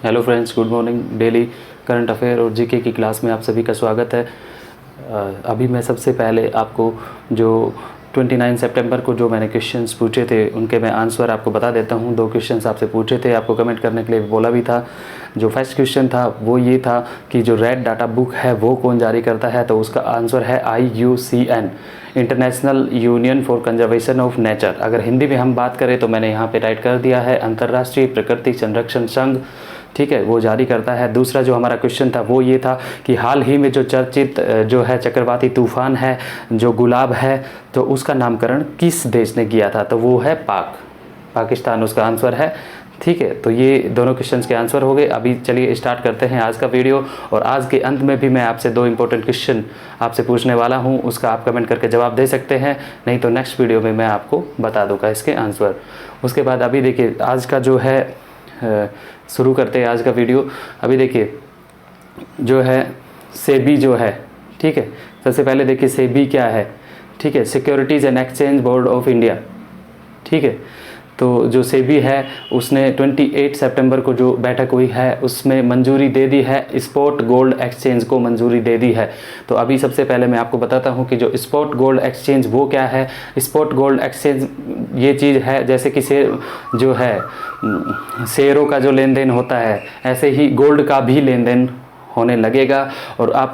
Hello friends, good morning. Daily current affair और GK की class में आप सभी का स्वागत है। अभी मैं सबसे पहले आपको जो 29 सितंबर को जो मैंने क्वेश्चंस पूछे थे उनके मैं आंसर आपको बता देता हूं। 2 क्वेश्चंस आपसे पूछे थे, आपको कमेंट करने के लिए बोला भी था। जो फर्स्ट क्वेश्चन था वो ये था कि जो रेड डाटा बुक है वो कौन जारी करता है, तो उसका आंसर है IUCN, international union for conservation of nature. अगर हिंदी में हम बात करें तो मैंने यहाँ पे टाइप कर दिया है अंतर्राष्ट्रीय प्रकृति संरक्षण संघ, ठीक है, वो जारी करता है। दूसरा जो हमारा क्वेश्चन था वो ये था कि हाल ही में जो चर्चित जो है चक्रवाती तूफान है जो गुलाब है, तो उसका नामकरण किस देश ने किया था, तो वो है पाकिस्तान उसका आंसर है। ठीक है, तो ये दोनों क्वेश्चंस के आंसर हो गए। अभी चलिए स्टार्ट करते हैं आज का वीडियो। और आज के अंत में भी मैं आपसे 2 इंपॉर्टेंट क्वेश्चन आपसे पूछने वाला हूँ, उसका आप कमेंट करके जवाब दे सकते हैं, नहीं तो नेक्स्ट वीडियो में मैं आपको बता दूँगा इसके आंसर। उसके बाद अभी देखिए आज का जो है शुरू करते हैं आज का वीडियो। अभी देखिए जो है सेबी जो है, ठीक है, सबसे पहले देखिए सेबी क्या है, ठीक है, securities and exchange board of India, ठीक है। तो जो सेबी है उसने 28 सितंबर को जो बैठक हुई है उसमें मंजूरी दे दी है, स्पॉट गोल्ड एक्सचेंज को मंजूरी दे दी है। तो अभी सबसे पहले मैं आपको बताता हूं कि जो स्पॉट गोल्ड एक्सचेंज वो क्या है। स्पॉट गोल्ड एक्सचेंज ये चीज़ है जैसे कि जो है शेयरों का जो लेन देन होता है, ऐसे ही गोल्ड का भी लेन देन होने लगेगा। और आप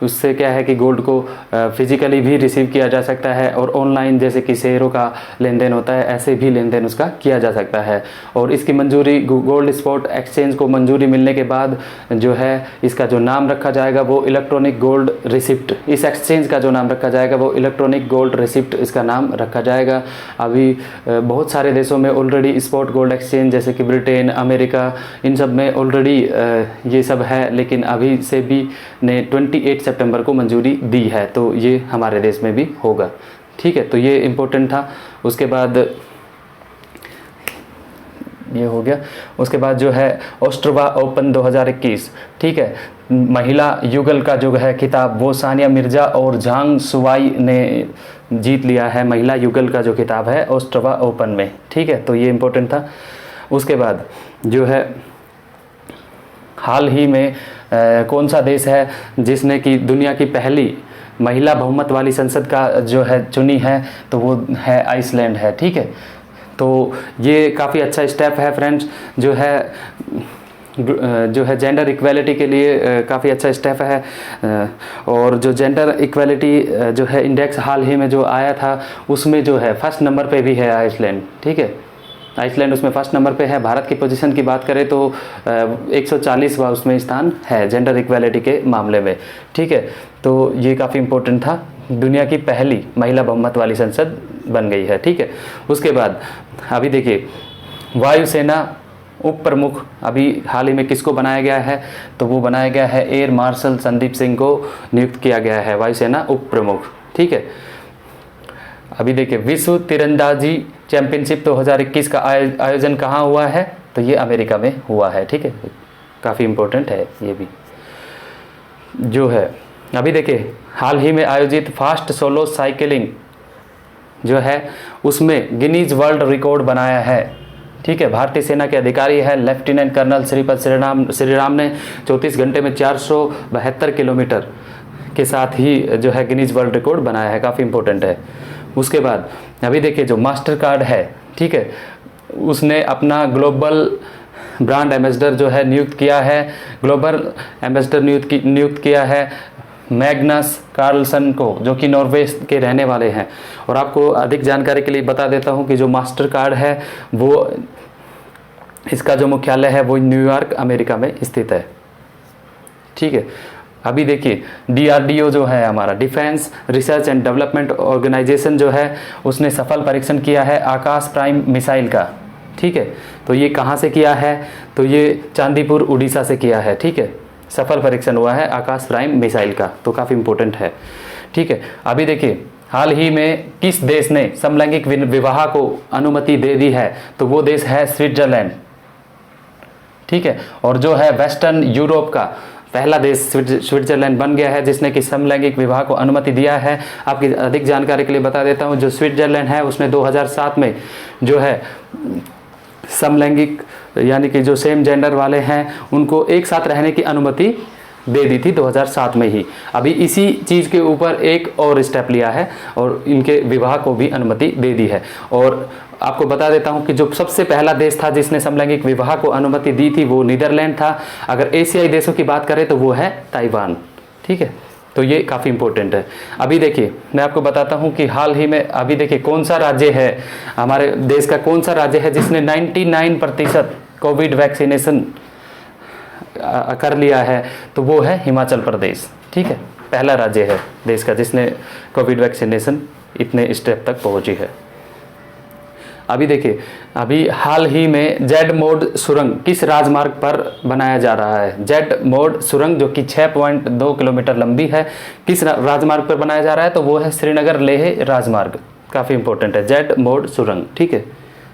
उससे क्या है कि गोल्ड को फिजिकली भी रिसीव किया जा सकता है और ऑनलाइन जैसे कि शेयरों का लेन देन होता है ऐसे भी लेन देन उसका किया जा सकता है। और इसकी मंजूरी गोल्ड स्पॉट एक्सचेंज को मंजूरी मिलने के बाद जो है इसका जो नाम रखा जाएगा वो इलेक्ट्रॉनिक गोल्ड रिसिप्ट, इस एक्सचेंज का जो नाम रखा जाएगा वो इलेक्ट्रॉनिक गोल्ड रिसिप्ट इसका नाम रखा जाएगा। अभी बहुत सारे देशों में ऑलरेडी स्पॉट गोल्ड एक्सचेंज जैसे कि ब्रिटेन, अमेरिका, इन सब में ऑलरेडी ये सब है, लेकिन अभी सेबी ने 28 सितंबर को मंजूरी दी है, तो ये हमारे देश में भी होगा। ठीक है, तो ये इम्पोर्टेंट था। उसके बाद ये हो गया। उसके बाद जो है ऑस्ट्रेवा ओपन 2021, ठीक है, महिला युगल का जो है खिताब वो सानिया मिर्जा और झांग सुवाई ने जीत लिया है। महिला युगल का जो खिताब है ऑस्ट्रेवा ओपन में, ठीक है, तो ये इम्पोर्टेंट था। उसके बाद जो है हाल ही में कौन सा देश है जिसने कि दुनिया की पहली महिला बहुमत वाली संसद का जो है चुनी है, तो वो है आइसलैंड है, ठीक है। तो ये काफ़ी अच्छा स्टेप है फ्रेंड्स, जो है जेंडर इक्वालिटी के लिए काफ़ी अच्छा स्टेप है। और जो जेंडर इक्वालिटी जो है इंडेक्स हाल ही में जो आया था उसमें जो है फर्स्ट नंबर पे भी है आइसलैंड, ठीक है, आइसलैंड उसमें फर्स्ट नंबर पे है। भारत की पोजीशन की बात करें तो 140वां उसमें स्थान है जेंडर इक्वालिटी के मामले में, ठीक है। तो ये काफ़ी इम्पोर्टेंट था, दुनिया की पहली महिला बहुमत वाली संसद बन गई है, ठीक है। उसके बाद अभी देखिए वायुसेना उप प्रमुख अभी हाल ही में किसको बनाया गया है, तो वो बनाया गया है एयर मार्शल संदीप सिंह को नियुक्त किया गया है वायुसेना उप प्रमुख, ठीक है। अभी देखिए विश्व तीरंदाजी चैंपियनशिप 2021 का आयोजन कहाँ हुआ है, तो ये अमेरिका में हुआ है, ठीक है, काफ़ी इम्पोर्टेंट है ये भी जो है। अभी देखिए हाल ही में आयोजित फास्ट सोलो साइकिलिंग जो है उसमें गिनीज वर्ल्ड रिकॉर्ड बनाया है, ठीक है। भारतीय सेना के अधिकारी है लेफ्टिनेंट कर्नल श्रीपद श्रीराम ने 34 घंटे में 472 किलोमीटर के साथ ही जो है गिनीज वर्ल्ड रिकॉर्ड बनाया है, काफ़ी इम्पोर्टेंट है। उसके बाद अभी देखिए जो मास्टर कार्ड है, ठीक है, उसने अपना ग्लोबल ब्रांड एम्बेसडर जो है नियुक्त किया है, ग्लोबल एम्बेसडर नियुक्त किया है मैग्नस कार्लसन को, जो कि नॉर्वे के रहने वाले हैं। और आपको अधिक जानकारी के लिए बता देता हूं कि जो मास्टर कार्ड है वो इसका जो मुख्यालय है वो न्यूयॉर्क अमेरिका में स्थित है, ठीक है। अभी देखिए DRDO जो है हमारा defence research and development organisation जो है उसने सफल परीक्षण किया है आकाश प्राइम मिसाइल का, ठीक है। तो ये कहाँ से किया है, तो ये चांदीपुर उड़ीसा से किया है, ठीक है, सफल परीक्षण हुआ है आकाश प्राइम मिसाइल का, तो काफ़ी इम्पोर्टेंट है, ठीक है। अभी देखिए हाल ही में किस देश ने समलैंगिक विवाह को अनुमति दे दी है, तो वो देश है स्विट्जरलैंड, ठीक है। और जो है वेस्टर्न यूरोप का पहला देश स्विट्जरलैंड बन गया है जिसने कि समलैंगिक विवाह को अनुमति दिया है। आपकी अधिक जानकारी के लिए बता देता हूं, जो स्विट्जरलैंड है उसने 2007 में जो है समलैंगिक यानी कि जो सेम जेंडर वाले हैं उनको एक साथ रहने की अनुमति दे दी थी 2007 में ही। अभी इसी चीज़ के ऊपर एक और स्टेप लिया है और इनके विवाह को भी अनुमति दे दी है। और आपको बता देता हूं कि जो सबसे पहला देश था जिसने समलैंगिक विवाह को अनुमति दी थी वो नीदरलैंड था। अगर एशियाई देशों की बात करें तो वो है ताइवान। ठीक है, तो ये काफ़ी इंपॉर्टेंट है। अभी देखिए मैं आपको बताता हूं कि हाल ही में अभी देखिए कौन सा राज्य है, हमारे देश का कौन सा राज्य है जिसने 99% कोविड वैक्सीनेशन कर लिया है, तो वो है हिमाचल प्रदेश। ठीक है, पहला राज्य है देश का जिसने कोविड वैक्सीनेशन इतने स्टेप तक पहुंची है। अभी देखिए अभी हाल ही में जेड मोड सुरंग किस राजमार्ग पर बनाया जा रहा है। जेड मोड सुरंग जो कि 6.2 किलोमीटर लंबी है, किस राजमार्ग पर बनाया जा रहा है, तो वो है श्रीनगर लेह राजमार्ग। काफ़ी इंपॉर्टेंट है जेड मोड सुरंग। ठीक है,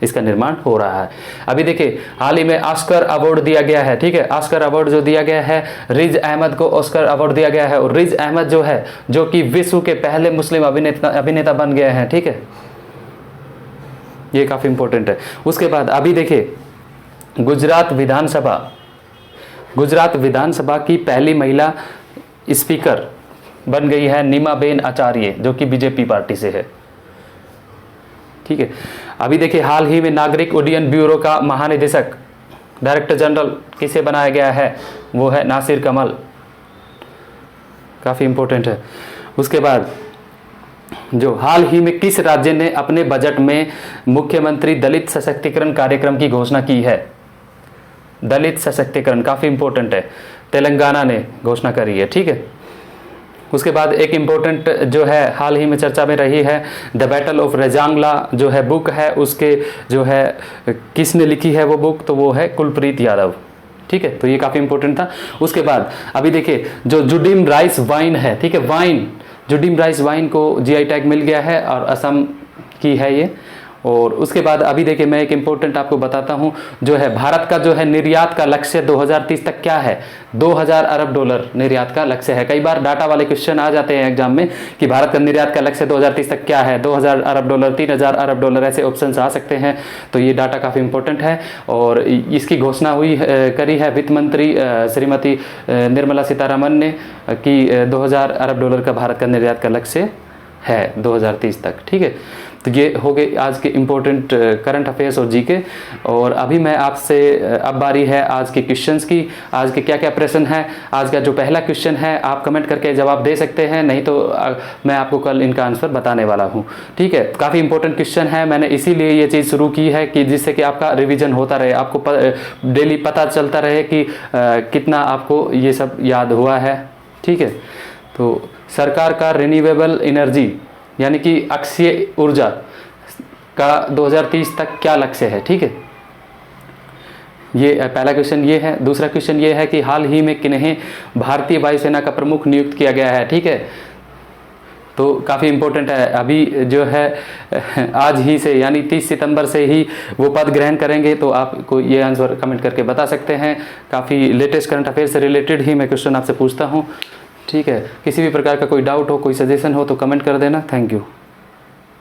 इसका निर्माण हो रहा है। अभी देखिए हाल ही में ऑस्कर अवार्ड दिया गया है। ठीक है, ऑस्कर अवार्ड जो दिया गया है, रिज अहमद को ऑस्कर अवार्ड दिया गया है। और रिज अहमद जो है जो कि विश्व के पहले मुस्लिम अभिनेता बन गए हैं। ठीक है, ये काफ़ी इंपॉर्टेंट है। उसके बाद अभी देखिए गुजरात विधानसभा की पहली महिला स्पीकर बन गई है नीमाबेन आचार्य, जो कि बीजेपी पार्टी से है। ठीक है, अभी देखिए हाल ही में नागरिक उड्डयन ब्यूरो का महानिदेशक डायरेक्टर जनरल किसे बनाया गया है, वो है नासिर कमल। काफ़ी इंपॉर्टेंट है। उसके बाद जो हाल ही में किस राज्य ने अपने बजट में मुख्यमंत्री दलित सशक्तिकरण कार्यक्रम की घोषणा की है। दलित सशक्तिकरण काफ़ी इंपॉर्टेंट है, तेलंगाना ने घोषणा करी है। ठीक है, उसके बाद एक इम्पोर्टेंट जो है हाल ही में चर्चा में रही है, द बैटल ऑफ रेजांगला जो है बुक है, उसके जो है किसने लिखी है वो बुक, तो वो है कुलप्रीत यादव। ठीक है, तो ये काफ़ी इंपॉर्टेंट था। उसके बाद अभी देखिए जो जुडीम राइस वाइन है, ठीक है, वाइन जुडीम राइस वाइन को जीआई टैग मिल गया है और असम की है ये। और उसके बाद अभी देखिए मैं एक इम्पोर्टेंट आपको बताता हूँ, जो है भारत का जो है निर्यात का लक्ष्य 2030 तक क्या है, 2000 अरब डॉलर निर्यात का लक्ष्य है। कई बार डाटा वाले क्वेश्चन आ जाते हैं एग्जाम में कि भारत का निर्यात का लक्ष्य 2030 तक क्या है, 2000 अरब डॉलर, 3000 अरब डॉलर, ऐसे ऑप्शंस आ सकते हैं। तो ये डाटा काफ़ी इंपॉर्टेंट है और इसकी घोषणा करी है वित्त मंत्री श्रीमती निर्मला सीतारमन ने कि 2000 अरब डॉलर का भारत का निर्यात का लक्ष्य है 2030 तक। ठीक है, तो ये हो गए आज के इम्पोर्टेंट करंट अफेयर्स और जीके। और अभी मैं आपसे अब बारी है आज के क्वेश्चंस की। आज के क्या क्या प्रश्न है, आज का जो पहला क्वेश्चन है आप कमेंट करके जवाब दे सकते हैं, नहीं तो मैं आपको कल इनका आंसर बताने वाला हूँ। ठीक है, काफ़ी इंपॉर्टेंट क्वेश्चन है, मैंने इसीलिए ये चीज़ शुरू की है कि जिससे कि आपका रिविजन होता रहे, आपको डेली पता चलता रहे कि कितना आपको ये सब याद हुआ है। ठीक है, तो सरकार का रिन्यूएबल एनर्जी यानी कि अक्षय ऊर्जा का 2030 तक क्या लक्ष्य है। ठीक है, ये पहला क्वेश्चन ये है। दूसरा क्वेश्चन ये है कि हाल ही में किन्हें भारतीय वायुसेना का प्रमुख नियुक्त किया गया है। ठीक है, तो काफ़ी इम्पोर्टेंट है। अभी जो है आज ही से यानी 30 सितंबर से ही वो पद ग्रहण करेंगे, तो आपको ये आंसर कमेंट करके बता सकते हैं। काफ़ी लेटेस्ट करंट अफेयर से रिलेटेड ही मैं क्वेश्चन आपसे पूछता हूँ। ठीक है, किसी भी प्रकार का कोई डाउट हो, कोई सजेशन हो तो कमेंट कर देना। Thank you.